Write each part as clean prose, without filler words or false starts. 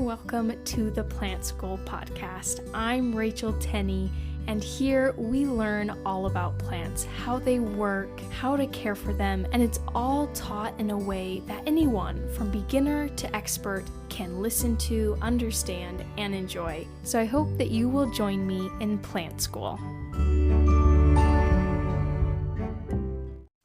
and welcome to the Plant School podcast. I'm Rachel Tenney, and here we learn all about plants, how they work, how to care for them, and it's all taught in a way that anyone from beginner to expert can listen to, understand, and enjoy. So I hope that you will join me in Plant School.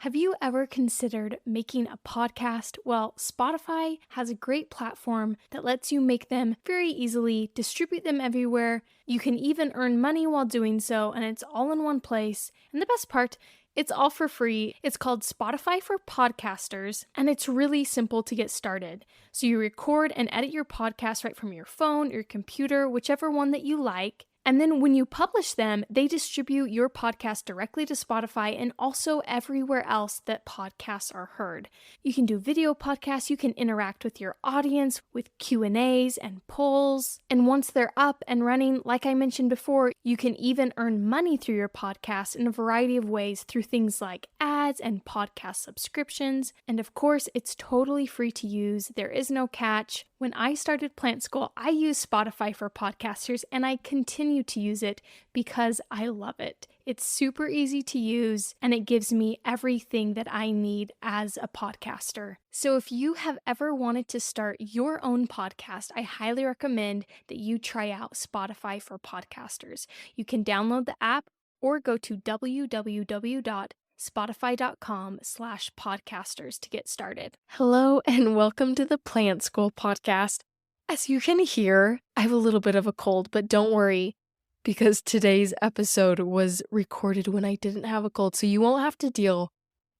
Have you ever considered making a podcast? Well, Spotify has a great platform that lets you make them very easily, distribute them everywhere. You can even earn money while doing so, and it's all in one place. And the best part, it's all for free. It's called Spotify for Podcasters, and it's really simple to get started. So you record and edit your podcast right from your phone, your computer, whichever one that you like. And then when you publish them, they distribute your podcast directly to Spotify and also everywhere else that podcasts are heard. You can do video podcasts, you can interact with your audience with Q&As and polls. And once they're up and running, like I mentioned before, you can even earn money through your podcast in a variety of ways through things like ads and podcast subscriptions. And of course, it's totally free to use. There is no catch. When I started Plant School, I used Spotify for Podcasters, and I continue to use it because I love it. It's super easy to use, and it gives me everything that I need as a podcaster. So if you have ever wanted to start your own podcast, I highly recommend that you try out Spotify for Podcasters. You can download the app or go to www.spotify.com/podcasters to get started. Hello and welcome to the Plant School podcast. As you can hear, I have a little bit of a cold, but don't worry because today's episode was recorded when I didn't have a cold, so you won't have to deal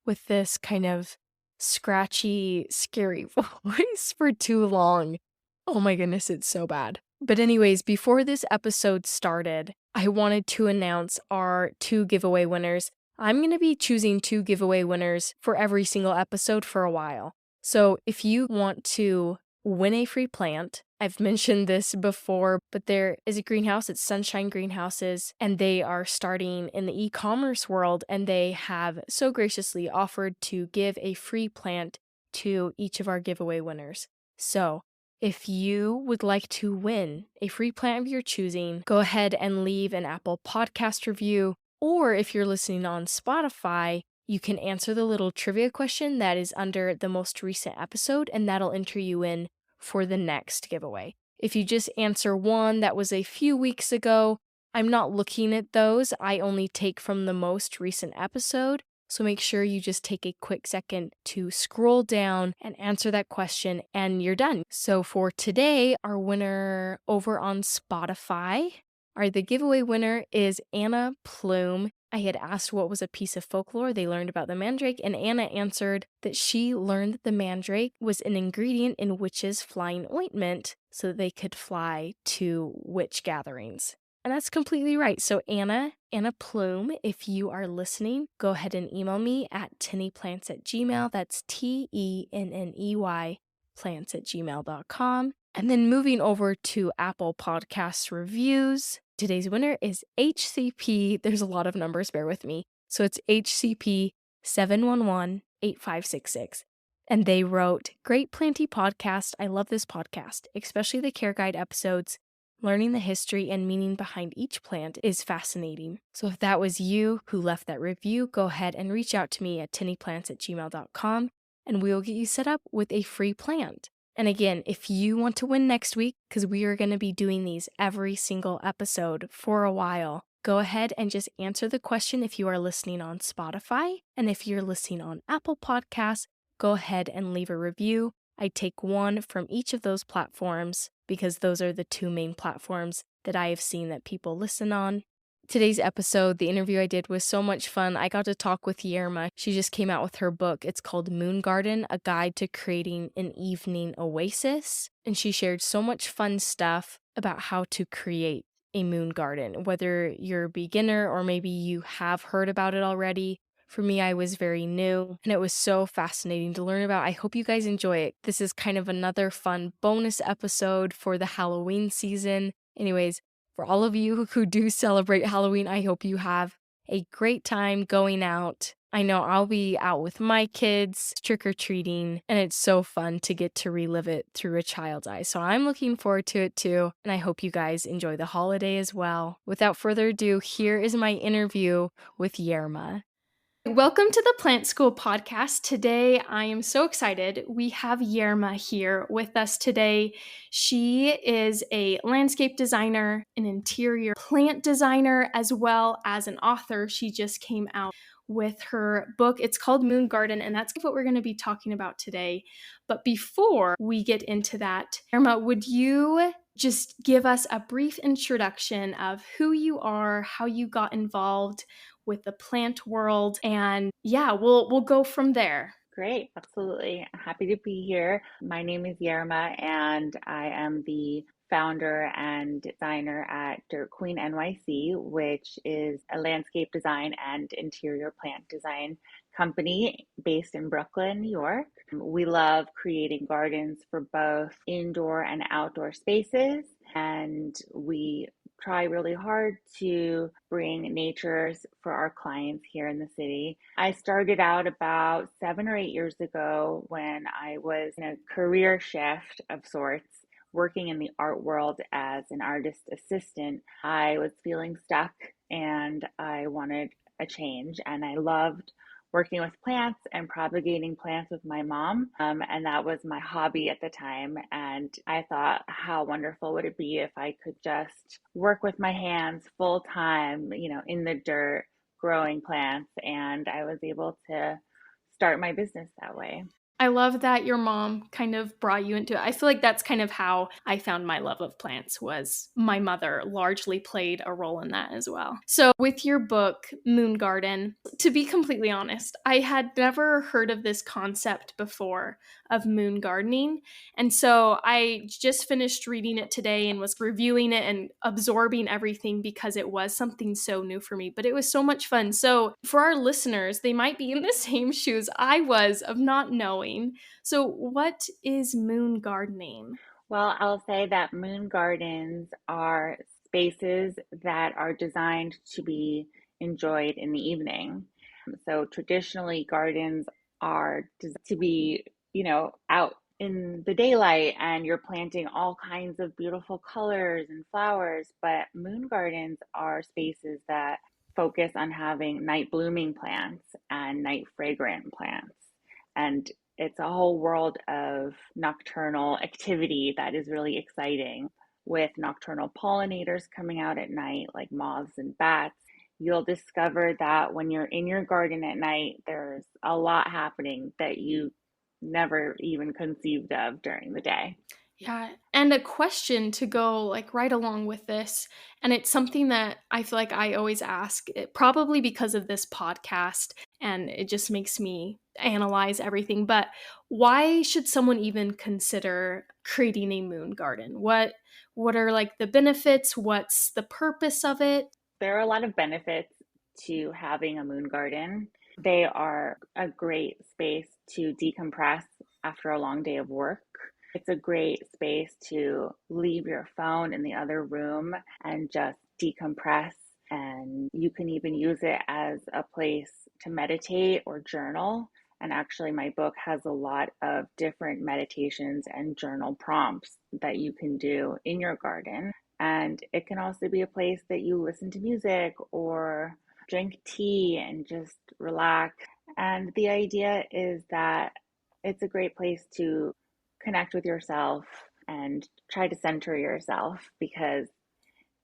with this kind of scratchy, scary voice for too long. Oh my goodness, it's so bad. But anyways, before this episode started, I wanted to announce our 2 giveaway winners. I'm going to be choosing 2 giveaway winners for every single episode for a while. So if you want to win a free plant, I've mentioned this before, but there is a greenhouse, it's Sunshine Greenhouses, and they are starting in the e-commerce world, and they have so graciously offered to give a free plant to each of our giveaway winners. So if you would like to win a free plant of your choosing, go ahead and leave an Apple Podcast review. Or if you're listening on Spotify, you can answer the little trivia question that is under the most recent episode, and that'll enter you in for the next giveaway. If you just answer one that was a few weeks ago, I'm not looking at those. I only take from the most recent episode. So make sure you just take a quick second to scroll down and answer that question, and you're done. So for today, our winner over on Spotify, the giveaway winner is Anna Plume. I had asked what was a piece of folklore they learned about the mandrake, and Anna answered that she learned that the mandrake was an ingredient in witches' flying ointment so that they could fly to witch gatherings. And that's completely right. So Anna Plume, if you are listening, go ahead and email me at tenneyplants@gmail.com. That's TENNEY plants@gmail.com. And then moving over to Apple Podcasts reviews, today's winner is HCP. There's a lot of numbers, bear with me. So it's HCP 7118566. And they wrote, "Great Planty podcast. I love this podcast, especially the care guide episodes. Learning the history and meaning behind each plant is fascinating." So if that was you who left that review, go ahead and reach out to me at tenneyplants@gmail.com, and we will get you set up with a free plant. And again, if you want to win next week, because we are going to be doing these every single episode for a while, go ahead and just answer the question if you are listening on Spotify. And if you're listening on Apple Podcasts, go ahead and leave a review. I take one from each of those platforms because those are the 2 main platforms that I have seen that people listen on. Today's episode, the interview I did was so much fun. I got to talk with Jarema. She just came out with her book. It's called Moon Garden, A Guide to Creating an Evening Oasis. And she shared so much fun stuff about how to create a moon garden, whether you're a beginner or maybe you have heard about it already. For me, I was very new, and it was so fascinating to learn about. I hope you guys enjoy it. This is kind of another fun bonus episode for the Halloween season. Anyways, for all of you who do celebrate Halloween, I hope you have a great time going out I know I'll be out with my kids trick-or-treating, and it's so fun to get to relive it through a child's eyes. So I'm looking forward to it too, and I hope you guys enjoy the holiday as well. Without further ado, here is my interview with Jarema. Welcome to the Plant School podcast. Today, I am so excited. We have Jarema here with us today. She is a landscape designer, an interior plant designer, as well as an author. She just came out with her book. It's called Moon Garden, and that's what we're going to be talking about today. But before we get into that, Jarema, would you just give us a brief introduction of who you are, how you got involved with the plant world, and yeah, we'll go from there. Great, absolutely. Happy to be here. My name is Jarema, and I am the founder and designer at Dirt Queen NYC, which is a landscape design and interior plant design company based in Brooklyn, New York. We love creating gardens for both indoor and outdoor spaces, and we try really hard to bring nature for our clients here in the city. I started out about 7 or 8 years ago when I was in a career shift of sorts, working in the art world as an artist assistant. I was feeling stuck and I wanted a change, and I loved working with plants and propagating plants with my mom. And that was my hobby at the time. And I thought, how wonderful would it be if I could just work with my hands full time, in the dirt, growing plants. And I was able to start my business that way. I love that your mom kind of brought you into it. I feel like that's kind of how I found my love of plants, was my mother largely played a role in that as well. So with your book, Moon Garden, to be completely honest, I had never heard of this concept before of moon gardening. And so I just finished reading it today and was reviewing it and absorbing everything because it was something so new for me, but it was so much fun. So for our listeners, they might be in the same shoes I was of not knowing. So, what is moon gardening? Well, I'll say that moon gardens are spaces that are designed to be enjoyed in the evening. So traditionally, gardens are designed to be, out in the daylight, and you're planting all kinds of beautiful colors and flowers. But moon gardens are spaces that focus on having night blooming plants and night fragrant plants. And it's a whole world of nocturnal activity that is really exciting, with nocturnal pollinators coming out at night, like moths and bats. You'll discover that when you're in your garden at night, there's a lot happening that you never even conceived of during the day. Yeah, and a question to go like right along with this, and it's something that I feel like I always ask, probably because of this podcast, and it just makes me analyze everything. But why should someone even consider creating a moon garden? What are like the benefits? What's the purpose of it? There are a lot of benefits to having a moon garden. They are a great space to decompress after a long day of work. It's a great space to leave your phone in the other room and just decompress. And you can even use it as a place to meditate or journal. And actually, my book has a lot of different meditations and journal prompts that you can do in your garden. And it can also be a place that you listen to music or drink tea and just relax. And the idea is that it's a great place to connect with yourself and try to center yourself, because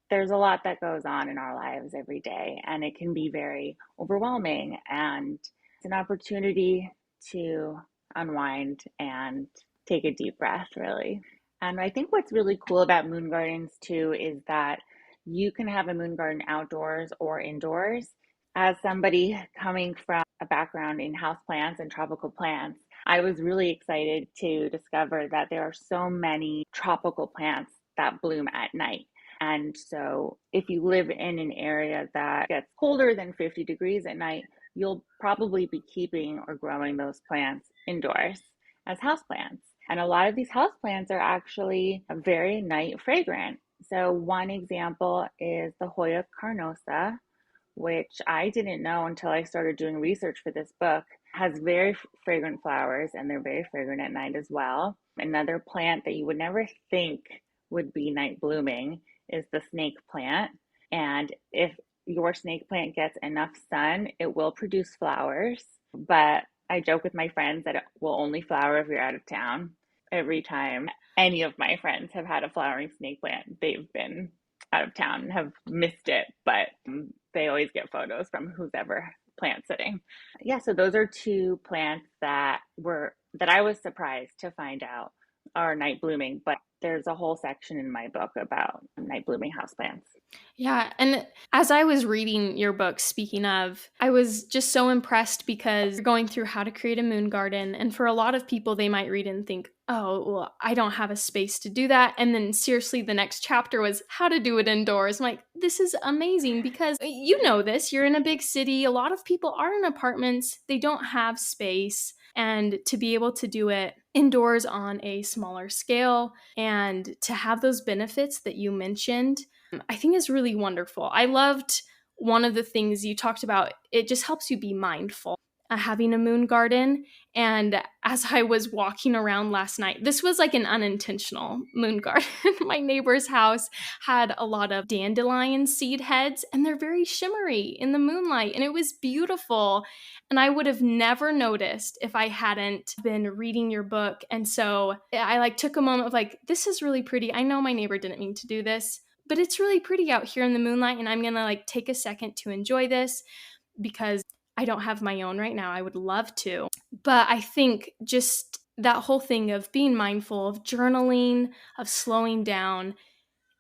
there's a lot that goes on in our lives every day, and it can be very overwhelming. And it's an opportunity to unwind and take a deep breath, really. And I think what's really cool about moon gardens too is that you can have a moon garden outdoors or indoors. As somebody coming from a background in houseplants and tropical plants, I was really excited to discover that there are so many tropical plants that bloom at night. And so if you live in an area that gets colder than 50 degrees at night, you'll probably be keeping or growing those plants indoors as houseplants. And a lot of these houseplants are actually very night fragrant. So one example is the Hoya carnosa, which I didn't know until I started doing research for this book, has very fragrant flowers, and they're very fragrant at night as well. Another plant that you would never think would be night blooming is the snake plant. And if your snake plant gets enough sun, it will produce flowers. But I joke with my friends that it will only flower if you're out of town. Every time any of my friends have had a flowering snake plant, they've been out of town and have missed it, but they always get photos from who's ever plant sitting. Yeah, so those are two plants that I was surprised to find out are night blooming, but there's a whole section in my book about night blooming houseplants. Yeah, and as I was reading your book, speaking of, I was just so impressed because you're going through how to create a moon garden. And for a lot of people, they might read it and think, oh, well, I don't have a space to do that. And then seriously, the next chapter was how to do it indoors. I'm like, this is amazing because you know this, you're in a big city. A lot of people are in apartments, they don't have space. And to be able to do it indoors on a smaller scale and to have those benefits that you mentioned, I think is really wonderful. I loved one of the things you talked about. It just helps you be mindful. Having a moon garden. And as I was walking around last night, this was like an unintentional moon garden. My neighbor's house had a lot of dandelion seed heads, and they're very shimmery in the moonlight. And it was beautiful. And I would have never noticed if I hadn't been reading your book. And so I took a moment of this is really pretty. I know my neighbor didn't mean to do this, but it's really pretty out here in the moonlight, and I'm gonna take a second to enjoy this because I don't have my own right now. I would love to. But I think just that whole thing of being mindful, of journaling, of slowing down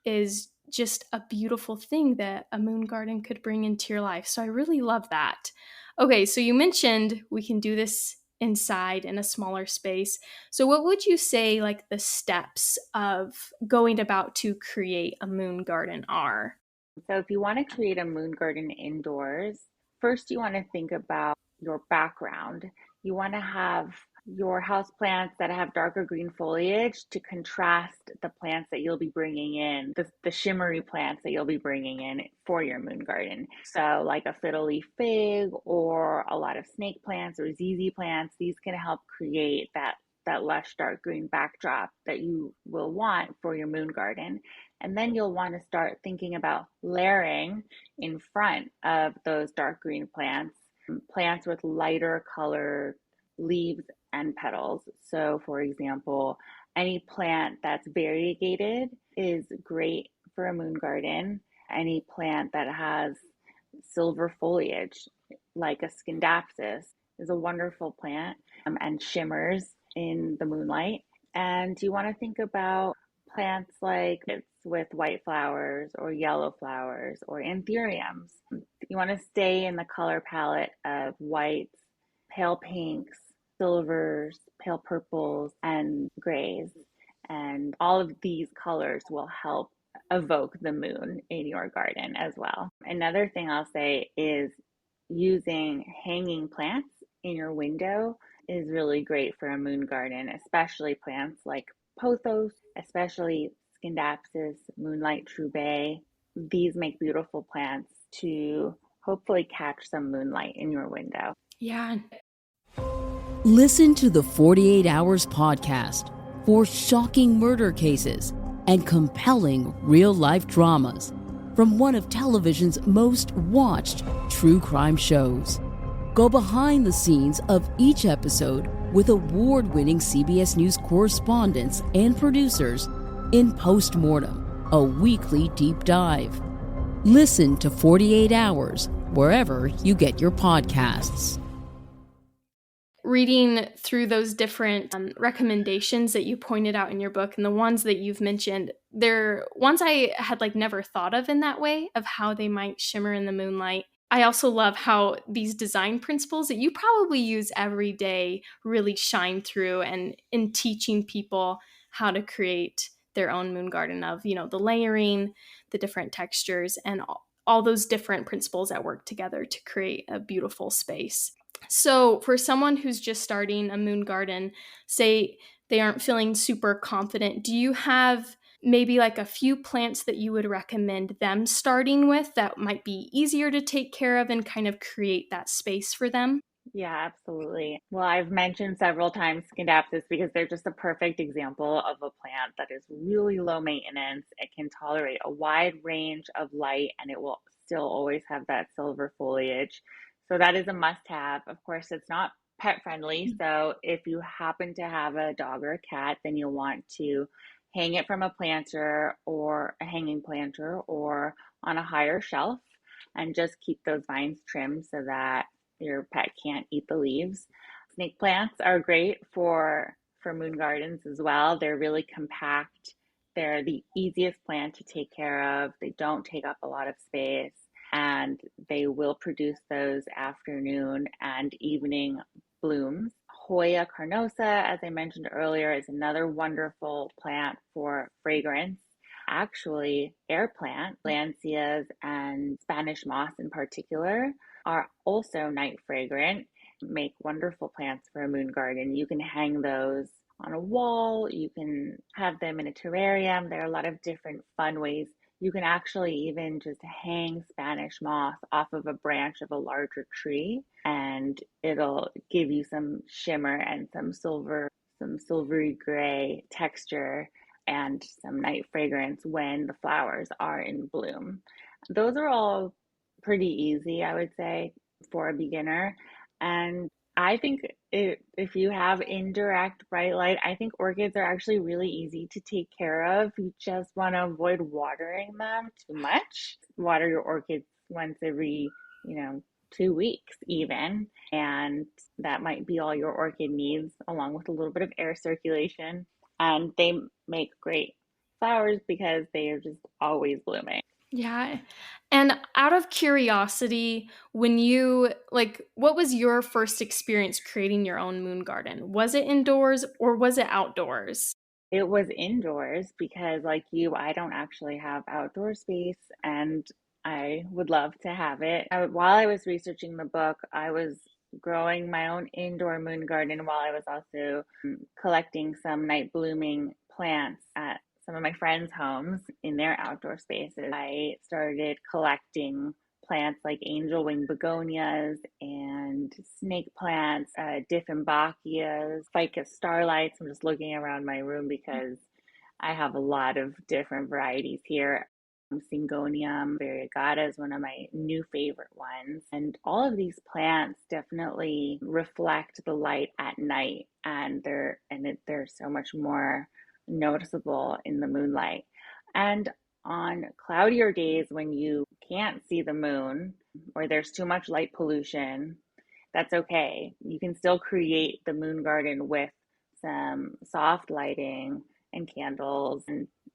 is just a beautiful thing that a moon garden could bring into your life. So I really love that. Okay, so you mentioned we can do this inside in a smaller space. So what would you say the steps of going about to create a moon garden are? So if you want to create a moon garden indoors, first you want to think about your background. You want to have your house plants that have darker green foliage to contrast the plants that you'll be bringing in, the shimmery plants that you'll be bringing in for your moon garden. So like a fiddle leaf fig or a lot of snake plants or ZZ plants, these can help create that lush dark green backdrop that you will want for your moon garden. And then you'll want to start thinking about layering in front of those dark green plants with lighter color leaves and petals. So for example, any plant that's variegated is great for a moon garden. Any plant that has silver foliage, like a scindapsus, is a wonderful plant and shimmers in the moonlight. And you want to think about plants like it's with white flowers or yellow flowers or anthuriums. You want to stay in the color palette of whites, pale pinks, silvers, pale purples, and grays. And all of these colors will help evoke the moon in your garden as well. Another thing I'll say is using hanging plants in your window is really great for a moon garden, especially plants like pothos, especially scindapsus, moonlight trubay. These make beautiful plants to hopefully catch some moonlight in your window. Yeah. Listen to the 48 Hours podcast for shocking murder cases and compelling real-life dramas from one of television's most watched true crime shows. Go behind the scenes of each episode with award-winning CBS News correspondents and producers in Postmortem, a weekly deep dive. Listen to 48 Hours wherever you get your podcasts. Reading through those different recommendations that you pointed out in your book and the ones that you've mentioned, they're ones I had never thought of in that way, of how they might shimmer in the moonlight. I also love how these design principles that you probably use every day really shine through and in teaching people how to create their own moon garden of, the layering, the different textures, and all those different principles that work together to create a beautiful space. So for someone who's just starting a moon garden, say they aren't feeling super confident, do you have maybe like a few plants that you would recommend them starting with that might be easier to take care of and kind of create that space for them? Yeah, absolutely. Well, I've mentioned several times Scindapsus because they're just a perfect example of a plant that is really low maintenance. It can tolerate a wide range of light and it will still always have that silver foliage. So that is a must-have. Of course, it's not pet friendly. So if you happen to have a dog or a cat, then you'll want to hang it from a planter or a hanging planter or on a higher shelf and just keep those vines trimmed so that your pet can't eat the leaves. Snake plants are great for moon gardens as well. They're really compact. They're the easiest plant to take care of. They don't take up a lot of space and they will produce those afternoon and evening blooms. Hoya carnosa, as I mentioned earlier, is another wonderful plant for fragrance. Actually, air plant, lancias, and Spanish moss in particular are also night fragrant, make wonderful plants for a moon garden. You can hang those on a wall, you can have them in a terrarium. There are a lot of different fun ways. You can actually even just hang Spanish moss off of a branch of a larger tree, and it'll give you some shimmer and some silvery gray texture and some night fragrance when the flowers are in bloom. Those are all pretty easy, I would say, for a beginner. And I think if you have indirect bright light, I think orchids are actually really easy to take care of. You just want to avoid watering them too much. Water your orchids once every, 2 weeks even. And that might be all your orchid needs, along with a little bit of air circulation. And they make great flowers because they are just always blooming. Yeah. And out of curiosity, what was your first experience creating your own moon garden? Was it indoors or was it outdoors? It was indoors because, like you, I don't actually have outdoor space and I would love to have it. While I was researching the book, I was growing my own indoor moon garden while I was also collecting some night blooming plants at some of my friends' homes in their outdoor spaces. I started collecting plants like angel wing begonias and snake plants, Dieffenbachias, ficus starlights. I'm just looking around my room because I have a lot of different varieties here. Syngonium variegata is one of my new favorite ones. And all of these plants definitely reflect the light at night, and they're so much more noticeable in the moonlight. And on cloudier days when you can't see the moon or there's too much light pollution, that's okay. You can still create the moon garden with some soft lighting and candles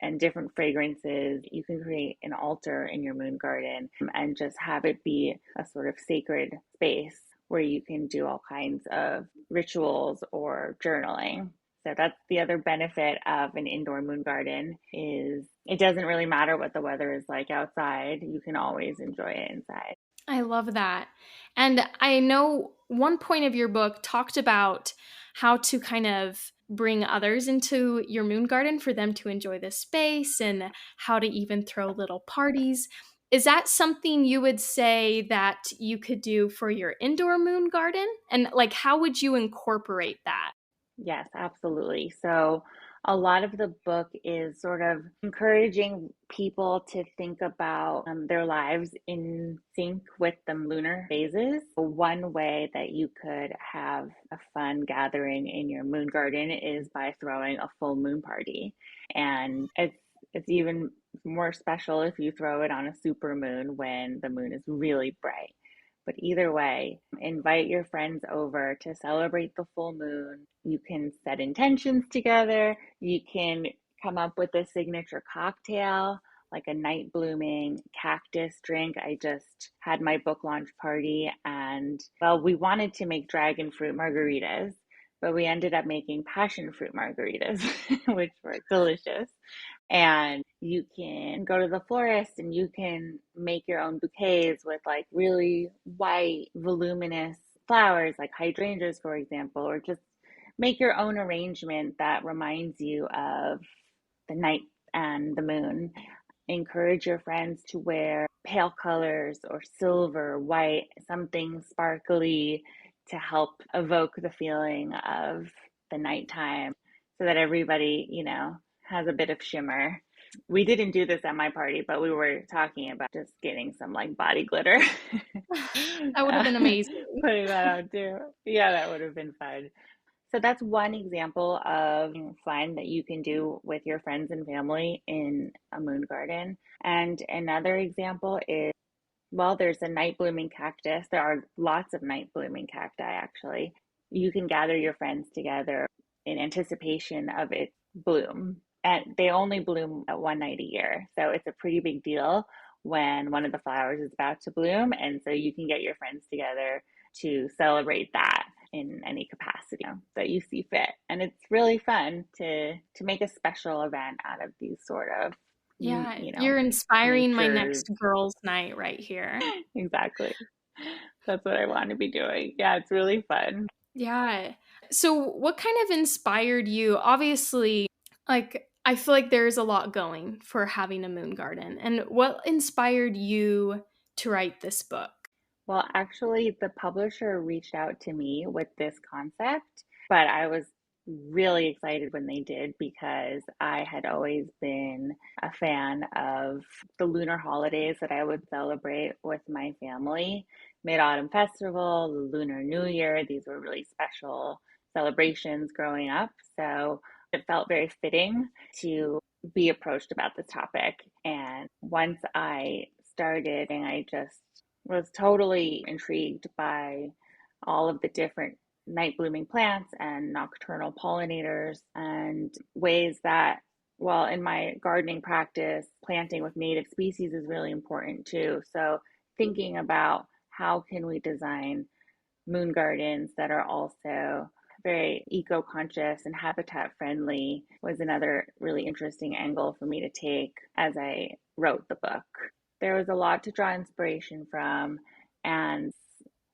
and different fragrances. You can create an altar in your moon garden and just have it be a sort of sacred space where you can do all kinds of rituals or journaling. So that's the other benefit of an indoor moon garden is it doesn't really matter what the weather is like outside. You can always enjoy it inside. I love that. And I know one point of your book talked about how to kind of bring others into your moon garden for them to enjoy the space and how to even throw little parties. Is that something you would say that you could do for your indoor moon garden? And how would you incorporate that? Yes, absolutely. So a lot of the book is sort of encouraging people to think about their lives in sync with the lunar phases. One way that you could have a fun gathering in your moon garden is by throwing a full moon party. And it's even more special if you throw it on a super moon when the moon is really bright. But either way, invite your friends over to celebrate the full moon. You can set intentions together. You can come up with a signature cocktail, like a night blooming cactus drink. I just had my book launch party and, well, we wanted to make dragon fruit margaritas, but we ended up making passion fruit margaritas, which were delicious. And you can go to the florist and you can make your own bouquets with like really white, voluminous flowers, like hydrangeas, for example, or just make your own arrangement that reminds you of the night and the moon. Encourage your friends to wear pale colors or silver, white, something sparkly to help evoke the feeling of the nighttime so that everybody, has a bit of shimmer. We didn't do this at my party, but we were talking about just getting some like body glitter. That would have been amazing. Putting that out too. Yeah, that would have been fun. So that's one example of fun that you can do with your friends and family in a moon garden. And another example is, well, there's a night blooming cactus. There are lots of night blooming cacti, actually. You can gather your friends together in anticipation of its bloom. And they only bloom at one night a year. So it's a pretty big deal when one of the flowers is about to bloom. And so you can get your friends together to celebrate that in any capacity that you see fit. And it's really fun to make a special event out of these sort of, Yeah, you're inspiring my natures. next girls' night right here. Exactly. That's what I want to be doing. Yeah, it's really fun. Yeah. So what kind of inspired you? Obviously, I feel like there's a lot going for having a moon garden. And what inspired you to write this book? Well, actually, the publisher reached out to me with this concept, but I was really excited when they did because I had always been a fan of the lunar holidays that I would celebrate with my family. Mid-Autumn Festival, the Lunar New Year, these were really special celebrations growing up. So it felt very fitting to be approached about this topic. And once I started, and I just was totally intrigued by all of the different night blooming plants and nocturnal pollinators and ways that, well, in my gardening practice, planting with native species is really important too. So thinking about how can we design moon gardens that are also very eco-conscious and habitat friendly was another really interesting angle for me to take as I wrote the book. There was a lot to draw inspiration from, and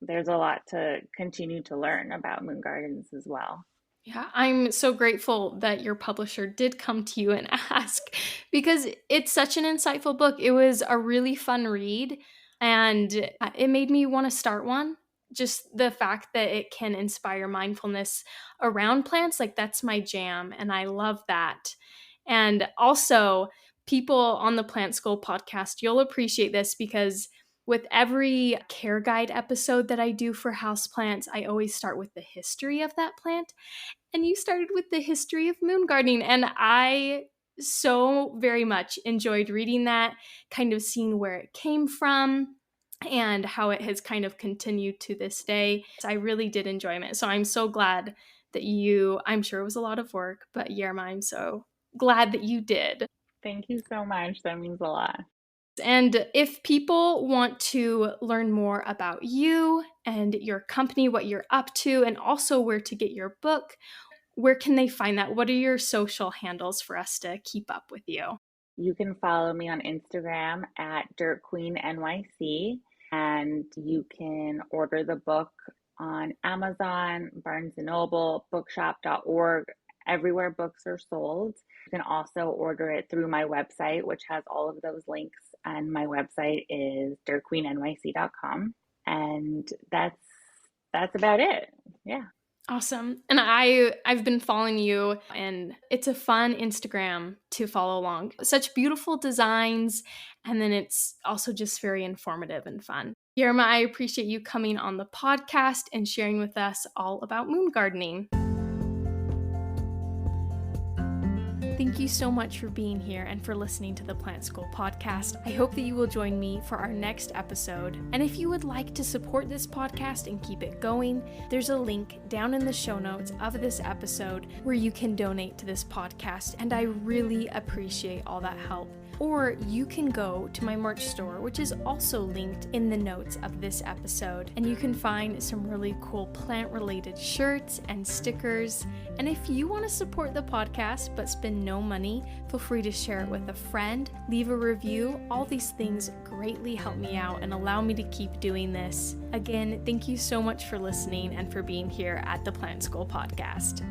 there's a lot to continue to learn about moon gardens as well. Yeah, I'm so grateful that your publisher did come to you and ask because it's such an insightful book. It was a really fun read and it made me want to start one. Just the fact that it can inspire mindfulness around plants, like that's my jam and I love that. And also, people on the Plant School podcast, you'll appreciate this because with every care guide episode that I do for houseplants, I always start with the history of that plant. And you started with the history of moon gardening. And I so very much enjoyed reading that, kind of seeing where it came from and how it has kind of continued to this day. I really did enjoy it. So I'm so glad that I'm sure it was a lot of work, but Jarema, I'm so glad that you did. Thank you so much. That means a lot. And if people want to learn more about you and your company, what you're up to, and also where to get your book, where can they find that? What are your social handles for us to keep up with you? You can follow me on Instagram at DirtQueenNYC, and you can order the book on Amazon, Barnes & Noble, bookshop.org, everywhere books are sold. You can also order it through my website, which has all of those links, and my website is dirtqueennyc.com. And that's about it. Yeah. Awesome. And I've been following you and it's a fun Instagram to follow along. Such beautiful designs. And then it's also just very informative and fun. Jarema, I appreciate you coming on the podcast and sharing with us all about moon gardening. Thank you so much for being here and for listening to the Plant School podcast. I hope that you will join me for our next episode. And if you would like to support this podcast and keep it going, there's a link down in the show notes of this episode where you can donate to this podcast. And I really appreciate all that help. Or you can go to my merch store, which is also linked in the notes of this episode. And you can find some really cool plant-related shirts and stickers. And if you want to support the podcast but spend no money, feel free to share it with a friend, leave a review. All these things greatly help me out and allow me to keep doing this. Again, thank you so much for listening and for being here at the Plant School podcast.